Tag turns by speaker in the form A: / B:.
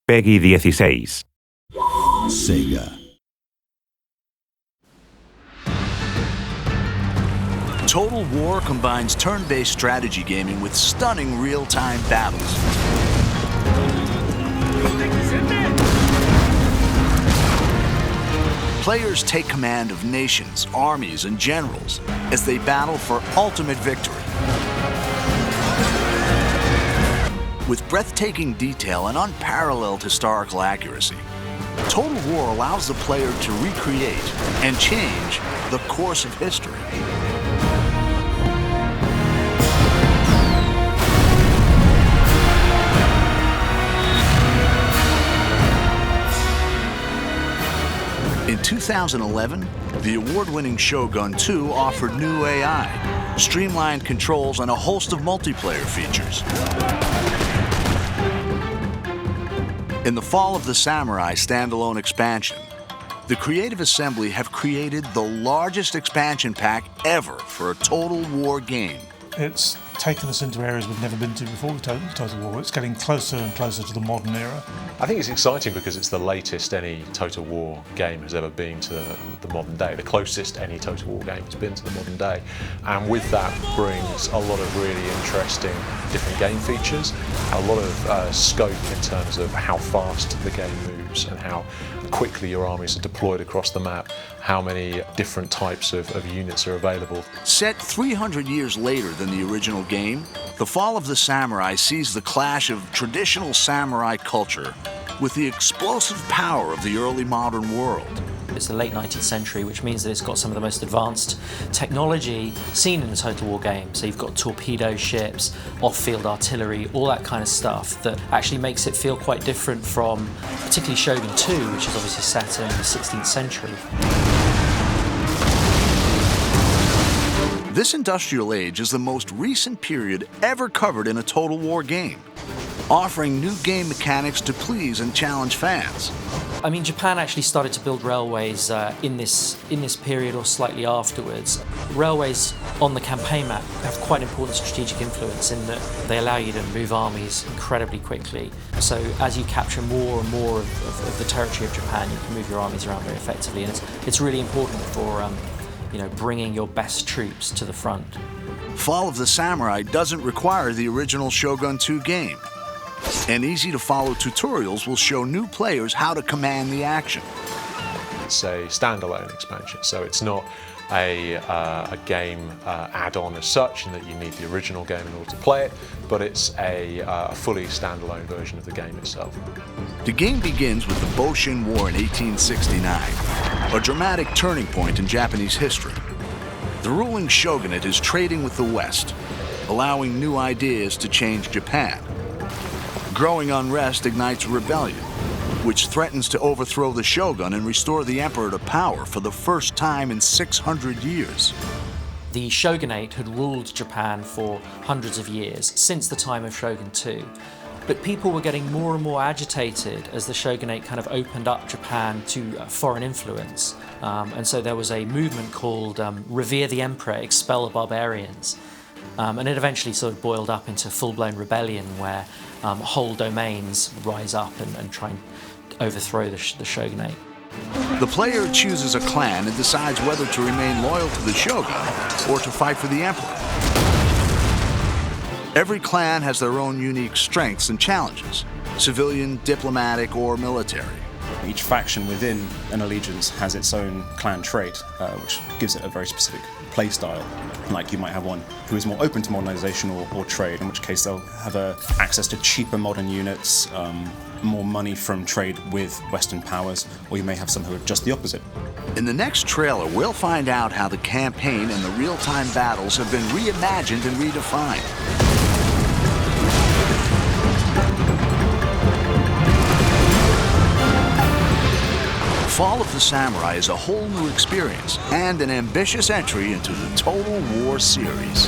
A: Peggy 16.
B: Sega.
C: Total War combines turn-based strategy gaming with stunning real-time battles. Players take command of nations, armies, and generals as they battle for ultimate victory. With breathtaking detail and unparalleled historical accuracy, Total War allows the player to recreate and change the course of history. In 2011, the award-winning Shogun 2 offered new AI, streamlined controls, and a host of multiplayer features. In the fall of the Samurai standalone expansion, the Creative Assembly have created the largest expansion pack ever for a Total War game.
D: It's taken us into areas we've never been to before with Total War. It's getting closer and closer to the modern era.
E: I think it's exciting because it's the latest any Total War game has ever been to the modern day, the closest any Total War game has been to the modern day. And with that brings a lot of really interesting different game features, a lot of scope in terms of how fast the game moves and how quickly your armies are deployed across the map, how many different types of units are available.
C: Set 300 years later than the original game, The Fall of the Samurai sees the clash of traditional samurai culture with the explosive power of the early modern world.
F: It's the late 19th century, which means that it's got some of the most advanced technology seen in a Total War game. So you've got torpedo ships, off-field artillery, all that kind of stuff that actually makes it feel quite different from particularly Shogun 2, which is obviously set in the 16th century.
C: This industrial age is the most recent period ever covered in a Total War game, offering new game mechanics to please and challenge fans.
F: I mean, Japan actually started to build railways in this period or slightly afterwards. Railways on the campaign map have quite important strategic influence in that they allow you to move armies incredibly quickly. So as you capture more and more of the territory of Japan, you can move your armies around very effectively, and it's really important for bringing your best troops to the front.
C: Fall of the Samurai doesn't require the original Shogun 2 game, and easy-to-follow tutorials will show new players how to command the action.
E: It's a standalone expansion, so it's not a game add-on as such, in that you need the original game in order to play it, but it's a fully standalone version of the game itself.
C: The game begins with the Boshin War in 1869, a dramatic turning point in Japanese history. The ruling shogunate is trading with the West, allowing new ideas to change Japan. Growing unrest ignites rebellion, which threatens to overthrow the shogun and restore the emperor to power for the first time in 600 years.
F: The shogunate had ruled Japan for hundreds of years, since the time of Shogun 2. But people were getting more and more agitated as the shogunate kind of opened up Japan to foreign influence. And so there was a movement called Revere the Emperor, Expel the Barbarians. And it eventually sort of boiled up into full-blown rebellion where whole domains rise up and try and overthrow the shogunate.
C: The player chooses a clan and decides whether to remain loyal to the shogun or to fight for the emperor. Every clan has their own unique strengths and challenges, civilian, diplomatic, or military.
G: Each faction within an allegiance has its own clan trait, which gives it a very specific play style. Like you might have one who is more open to modernization or trade, in which case they'll have access to cheaper modern units, more money from trade with Western powers, or you may have some who are just the opposite.
C: In the next trailer, we'll find out how the campaign and the real-time battles have been reimagined and redefined. Fall of the Samurai is a whole new experience and an ambitious entry into the Total War series.